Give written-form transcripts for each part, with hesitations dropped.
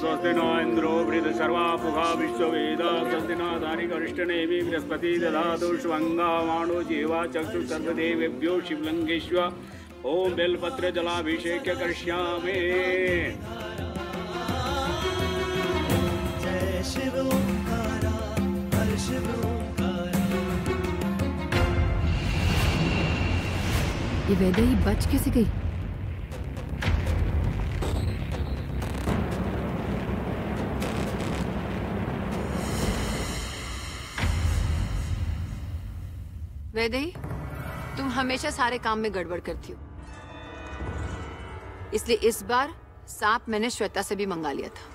स्वस्ति नो इंद्रो वृद्धसर्वापुगा विश्ववेदा स्वस्ति नो दानिकरिष्टनेमि बृहस्पति दधातु श्वङ्गामाणो जीवा चक्षु सर्वदेवेभ्यो शिवलिङ्गेश्व ओम बेलपत्र जलाभिषेक करिष्यामि। जय शिव ओंकारा हर शिव ओंकारा। ये वैदेही बच कैसे गई? वैदेही, तुम हमेशा सारे काम में गड़बड़ करती हो, इसलिए इस बार सांप मैंने श्वेता से भी मंगा लिया था।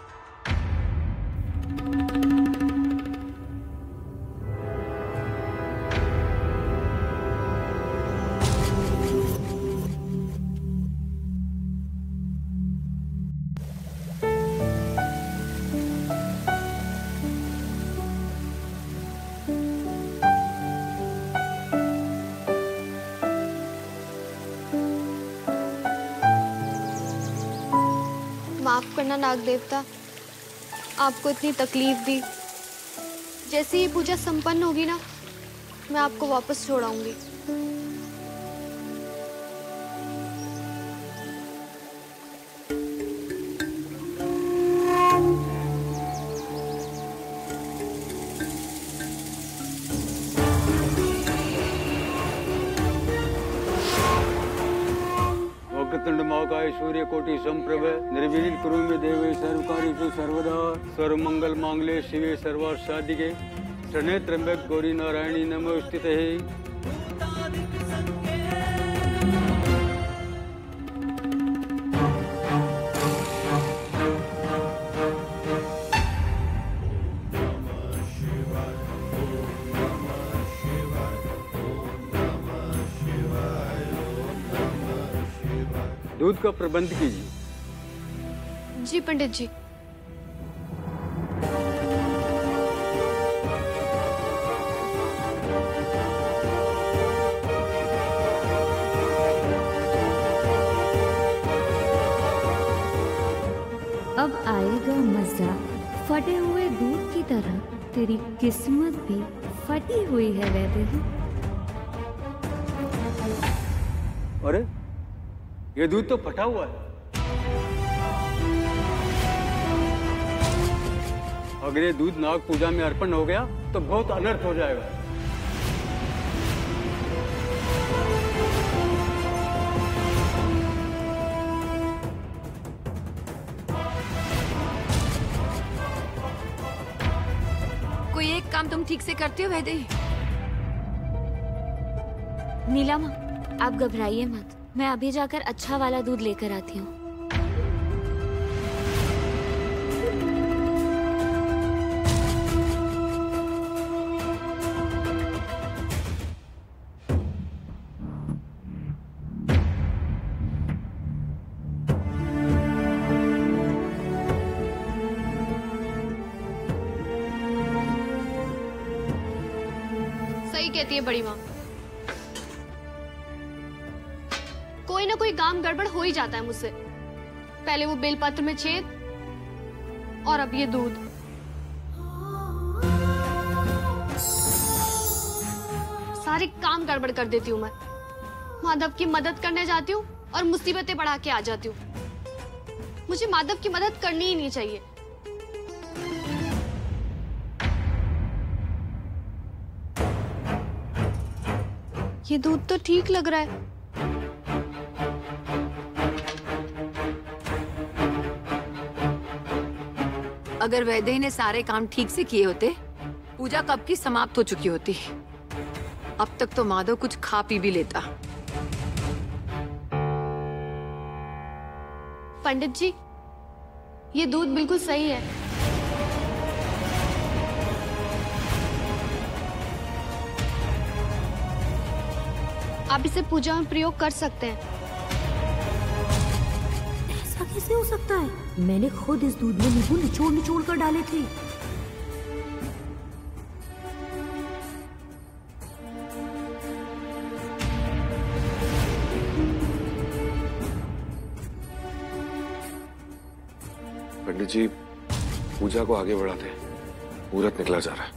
माफ करना नाग देवता, आपको इतनी तकलीफ दी। जैसे ही पूजा संपन्न होगी ना, मैं आपको वापस छोड़ाऊंगी। वक्रतुंड महाकाय सूर्य कोटि समप्रभ निर्विघ्नं कुरु मे देव सर्वकार्येषु सर्वदा सर्वमंगल मांगल्ये शिवे सर्वार्थ साधिके शरण्ये त्र्यंबके गौरी नारायणी नमोस्तुते। दूध का प्रबंध कीजिए। जी पंडित जी। अब आएगा मजा। फटे हुए दूध की तरह तेरी किस्मत भी फटी हुई है वैदेही। अरे ये दूध तो फटा हुआ है। अगर ये दूध नाग पूजा में अर्पण हो गया तो बहुत अनर्थ हो जाएगा। कोई एक काम तुम ठीक से करते हो वैदेही? नीलामा, आप घबराइए मत, मैं अभी जाकर अच्छा वाला दूध लेकर आती हूँ। सही कहती है बड़ी माँ, कोई ना कोई काम गड़बड़ हो ही जाता है मुझसे। पहले वो बेलपत्र में छेद और अब ये दूध। सारे काम गड़बड़ कर देती हूँ मैं। माधव की मदद करने जाती हूँ और मुसीबतें बढ़ा के आ जाती हूँ। मुझे माधव की मदद करनी ही नहीं चाहिए। ये दूध तो ठीक लग रहा है। अगर वैदेही ने सारे काम ठीक से किए होते, पूजा कब की समाप्त हो चुकी होती। अब तक तो माधव कुछ खा पी भी लेता। पंडित जी, ये दूध बिल्कुल सही है। आप इसे पूजा में प्रयोग कर सकते हैं। ऐसा कैसे हो सकता है? मैंने खुद इस दूध में नींबू निचोड़ निचोड़ कर डाले थे। पंडित जी, पूजा को आगे बढ़ाते हैं, मुहूर्त निकला जा रहा है।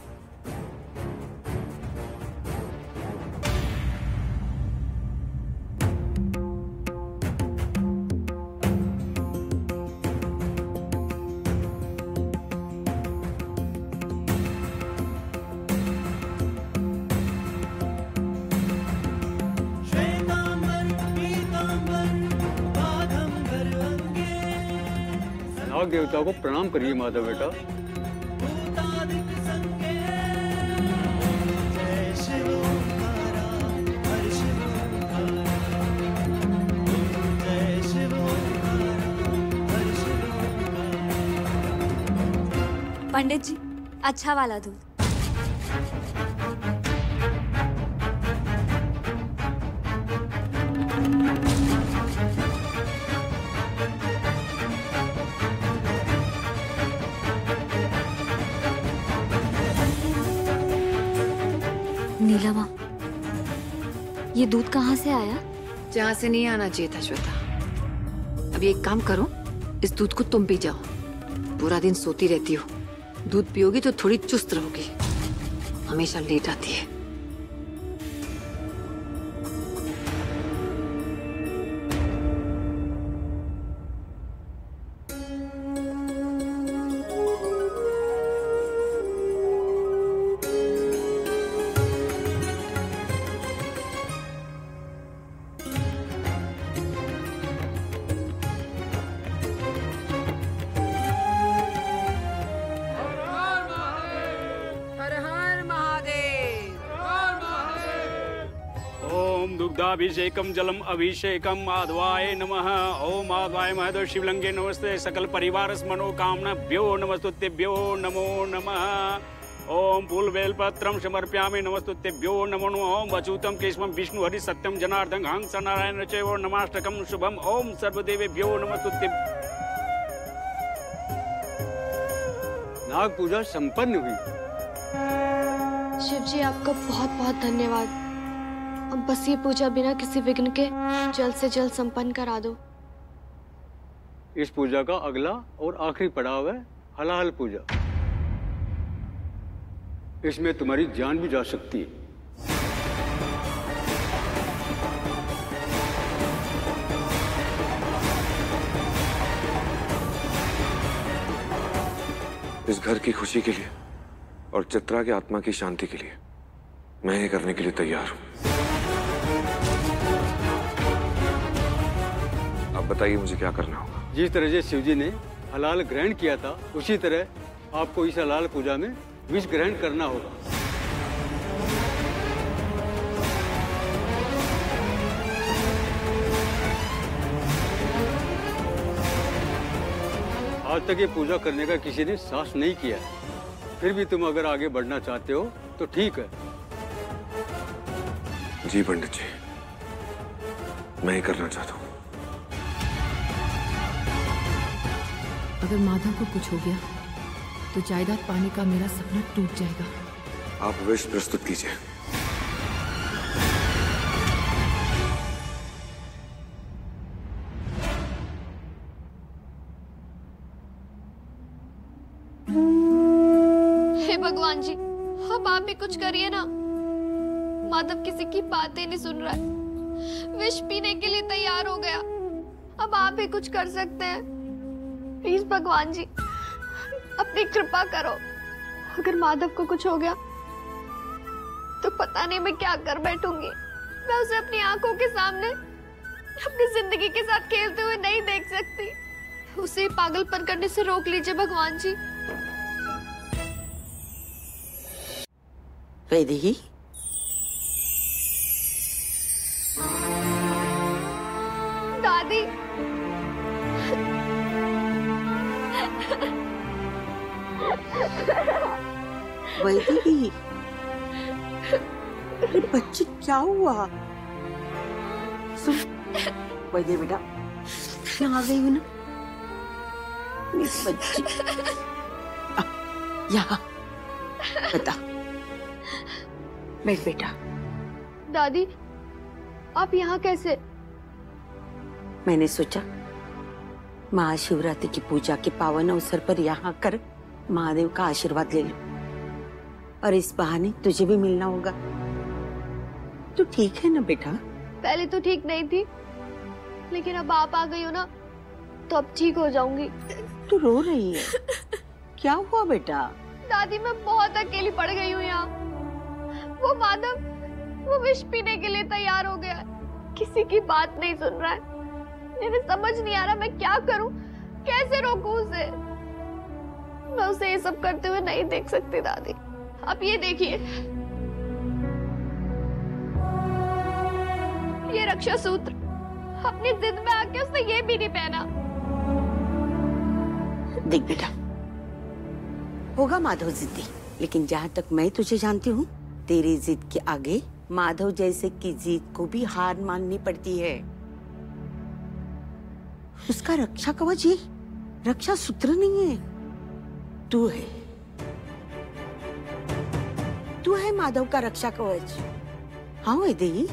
नाग देवता को प्रणाम करिए माधव बेटा। पंडित जी, अच्छा वाला दूध। नीलमा, ये दूध कहाँ से आया? जहाँ से नहीं आना चाहिए था श्वेता। अब एक काम करो, इस दूध को तुम पी जाओ। पूरा दिन सोती रहती हो, दूध पियोगी तो थोड़ी चुस्त रहोगी। हमेशा लेट आती है। दुग्धाभिषेकम जलम अभिषेकम माधवाय नमः। ओम माधवाय महदेव शिवलिंगे नमस्ते। सकल परिवार मनोकामनाभ्यो नमस्तुतेभ्यो नमो नमः। ओम फूल बेलपत्रम समर्पयामि नमस्तुतेभ्यो नमो नमः। ओम अच्युतम केशवम विष्णु हरि सत्यम जनार्दन हंस नारायण चैव नमाष्टकम शुभम। ओम सर्वदेवेभ्यो नमस्तुते। नाग पूजा संपन्न हुई। शिव जी, आपका बहुत बहुत धन्यवाद। अब बस ये पूजा बिना किसी विघ्न के जल्द से जल्द संपन्न करा दो। इस पूजा का अगला और आखिरी पड़ाव है हलाहल पूजा। इसमें तुम्हारी जान भी जा सकती है। इस घर की खुशी के लिए और चित्रा की आत्मा की शांति के लिए मैं ये करने के लिए तैयार हूं। अब बताइए मुझे क्या करना होगा। जिस तरह से शिवजी ने हलाल ग्रहण किया था, उसी तरह आपको इस हलाल पूजा में विष ग्रहण करना होगा। आज तक ये पूजा करने का किसी ने साहस नहीं किया है। फिर भी तुम अगर आगे बढ़ना चाहते हो तो ठीक है। जी पंडित जी, मैं ही करना चाहता हूँ। अगर माधव को कुछ हो गया तो जायदाद पाने का मेरा सपना टूट जाएगा। आप विष प्रस्तुत कीजिए। हे भगवान जी, अब आप भी कुछ करिए ना। माधव किसी की बातें नहीं सुन रहा है, विष पीने के लिए तैयार हो गया। अब आप भी कुछ कर सकते हैं। प्लीज भगवान जी, अपनी कृपा करो। अगर माधव को कुछ हो गया तो पता नहीं मैं क्या कर बैठूंगी। मैं उसे अपनी आंखों के सामने अपनी जिंदगी के साथ खेलते हुए नहीं देख सकती। उसे पागलपन करने से रोक लीजिए भगवान जी। वैदेही, दादी, वैदेही, अरे बच्ची क्या हुआ? सुन वैदेही बेटा, यहाँ आ गई हूँ ना मेरी बच्ची। यहाँ बता, बैठ बेटा। दादी, आप यहाँ कैसे? मैंने सोचा महाशिवरात्रि की पूजा के पावन अवसर पर यहाँ कर महादेव का आशीर्वाद ले लो, और इस बहाने तुझे भी मिलना होगा। तू ठीक है ना बेटा? पहले तो ठीक नहीं थी, लेकिन अब आप आ गई हो ना, तो अब ठीक हो जाऊंगी। तू रो रही है, क्या हुआ बेटा? दादी मैं बहुत अकेली पड़ गई हूँ यहाँ। वो माधव वो विष पीने के लिए तैयार हो गया, किसी की बात नहीं सुन रहा है। मुझे समझ नहीं आ रहा मैं क्या करूं, कैसे रोकूं उसे। मैं उसे ये सब करते हुए नहीं देख सकती दादी। अब ये देखिए, ये रक्षा सूत्र, अपनी जिद में आके उसने ये भी नहीं पहना। देख बेटा, होगा माधव जिद्दी, लेकिन जहाँ तक मैं तुझे जानती हूँ, तेरी जिद के आगे माधव जैसे की जिद को भी हार माननी पड़ती है। उसका रक्षा कवच ये रक्षा सूत्र नहीं है, तू है। तू है माधव का रक्षा कवच। हाँ वैदेही,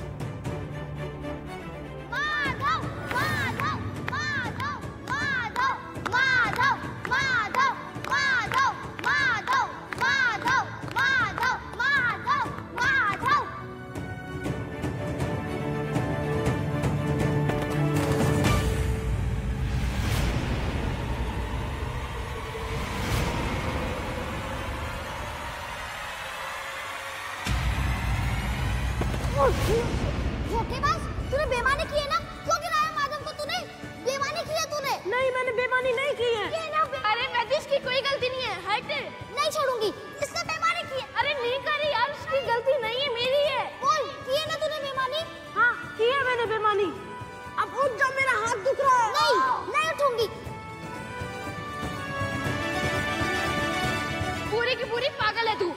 धोखेबाज, तूने बेईमानी की है ना? क्यों गिराया माधव को तूने? बेईमानी की है तूने? नहीं, मैंने बेईमानी नहीं की है। ये ना अरे नदिश की कोई गलती नहीं है, हट। नहीं छोड़ूंगी, इसने बेईमानी की है। अरे नहीं करी यार, उसकी गलती नहीं है, मेरी है। बोल, की है ना तूने बेईमानी? हाँ, की है मैंने बेईमानी। अब उठ जा, मेरा हाथ दुख रहा है। नहीं, नहीं उठूंगी। पूरी की पूरी पागल है तू,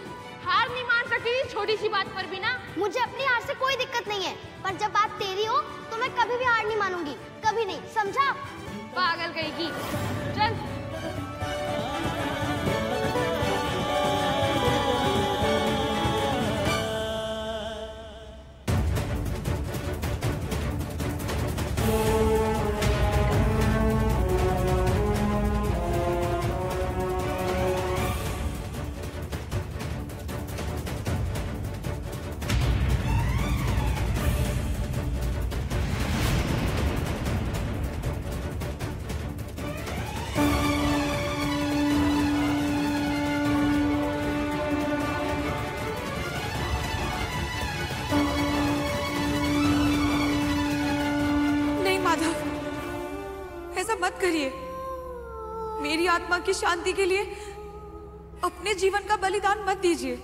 हार नहीं मान सकती छोटी सी बात पर भी ना। मुझे अपनी हार से कोई दिक्कत नहीं है, पर जब बात तेरी हो तो मैं कभी भी हार नहीं मानूंगी, कभी नहीं, समझा? पागल कहेगी, चल। मत करिए। मेरी आत्मा की शांति के लिए अपने जीवन का बलिदान मत दीजिए।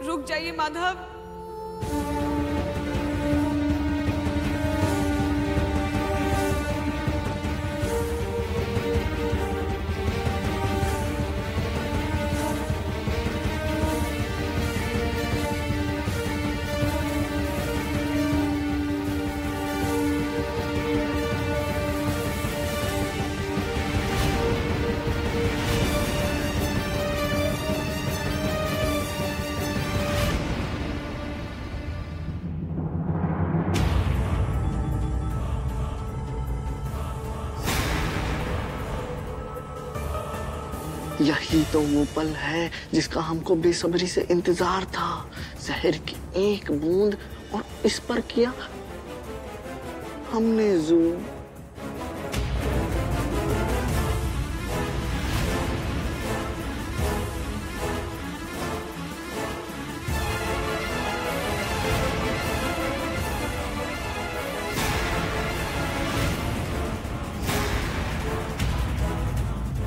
रुक जाइए माधव। यही तो वो पल है जिसका हमको बेसब्री से इंतजार था। जहर की एक बूंद और इस पर किया हमने ज़ूम।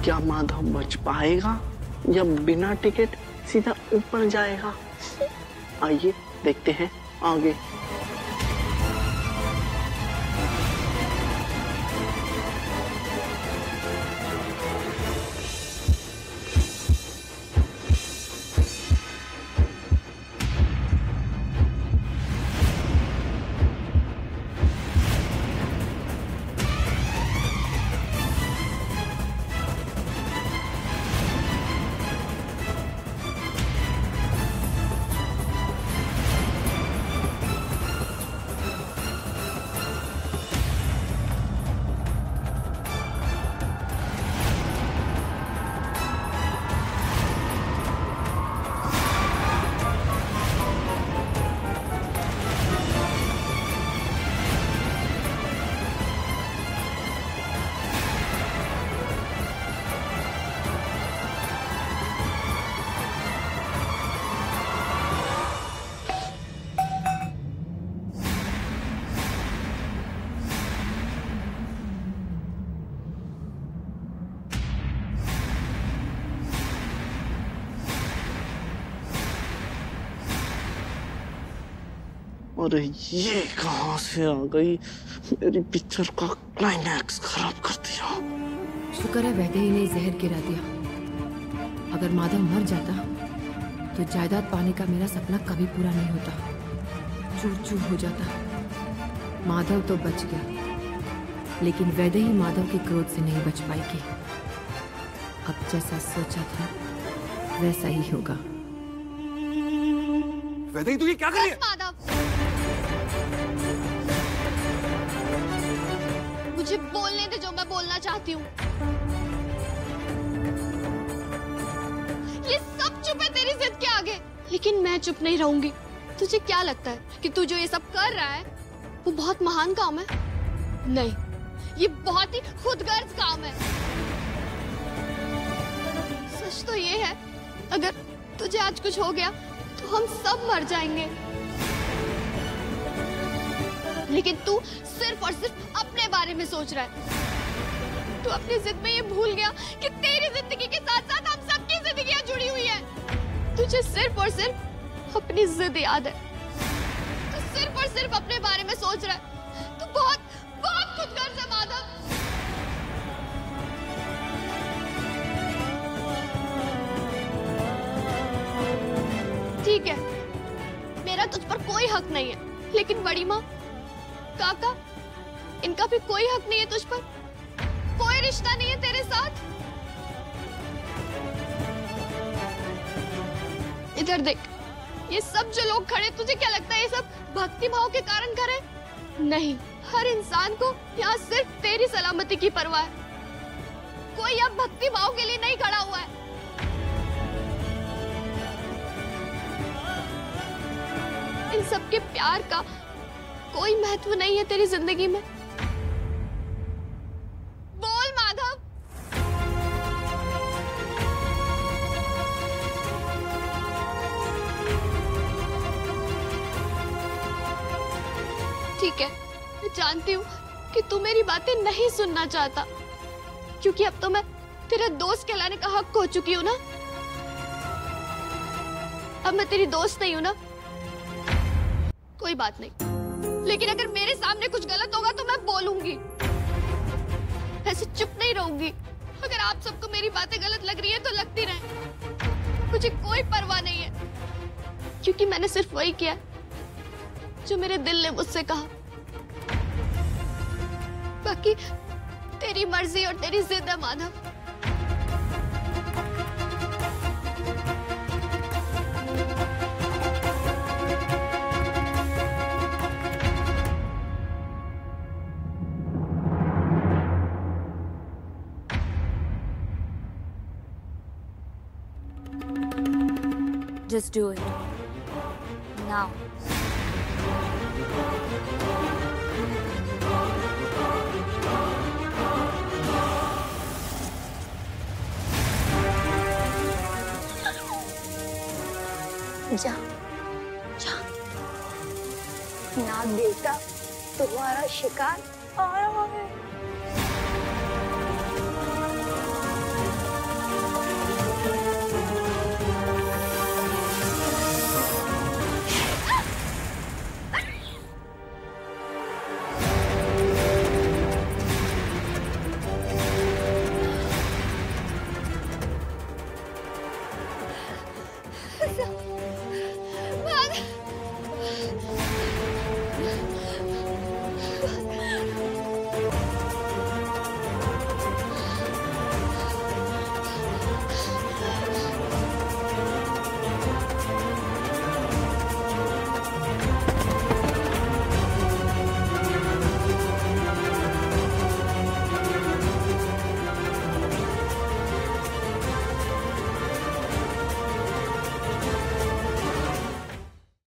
क्या माधव बच पाएगा या बिना टिकट सीधा ऊपर जाएगा? आइए देखते हैं आगे। अरे ये कहाँ से आ गई, मेरी पिक्चर का क्लाइमैक्स खराब कर दिया। शुक्र है वैदेही ने जहर गिरा दिया। अगर माधव मर जाता तो जायदाद पाने का मेरा सपना कभी पूरा नहीं होता, चूर चूर हो जाता। माधव तो बच गया, लेकिन वैदेही माधव के क्रोध से नहीं बच पाएगी। अब जैसा सोचा था वैसा ही होगा। वैदेही तू ये क्या कर रही है? माधव, मुझे बोलने दे जो मैं बोलना चाहती हूँ। ये सब चुप है तेरी जिद के आगे, लेकिन मैं चुप नहीं रहूंगी। तुझे क्या लगता है कि तू जो ये सब कर रहा है वो बहुत महान काम है? नहीं, ये बहुत ही खुदगर्ज काम है। सच तो ये है, अगर तुझे आज कुछ हो गया तो हम सब मर जाएंगे। लेकिन तू सिर्फ और सिर्फ अपने बारे में सोच रहा है। तू अपनी जिद में ये भूल गया कि तेरी जिंदगी के साथ साथ हम सबकी जिंदगियां जुड़ी हुई है। तुझे सिर्फ और सिर्फ अपनी जिद याद है। तू सिर्फ और सिर्फ अपने बारे में सोच रहा है। तू बहुत बहुत खुदगर्ज है माधव। ठीक है, मेरा तुझ पर कोई हक नहीं है, लेकिन बड़ी माँ, काका, इनका भी कोई हक नहीं है तुझ पर। कोई रिश्ता नहीं है तेरे साथ। इधर देख, ये सब जो लोग खड़े, तुझे क्या लगता है ये सब भक्ति भाव के कारण करे? नहीं, हर इंसान को यहाँ सिर्फ तेरी सलामती की परवाह है। कोई अब भक्ति भाव के लिए नहीं खड़ा हुआ है। इन सबके प्यार का कोई महत्व नहीं है तेरी जिंदगी में। बोल माधव। ठीक है, मैं जानती हूँ कि तू मेरी बातें नहीं सुनना चाहता, क्योंकि अब तो मैं तेरा दोस्त कहलाने का हक खो चुकी हूँ ना। अब मैं तेरी दोस्त नहीं हूँ ना। कोई बात नहीं, लेकिन अगर मेरे सामने कुछ गलत होगा तो मैं बोलूंगी। ऐसे चुप नहीं रहूंगी। अगर आप सबको मेरी बातें गलत लग रही है तो लगती रहे, मुझे कोई परवाह नहीं है, क्योंकि मैंने सिर्फ वही किया जो मेरे दिल ने मुझसे कहा। बाकी तेरी मर्जी और तेरी जिद है Madhav. Just do it. Now. जा, जा। ना बेटा, तुम्हारा शिकार आ रहा है।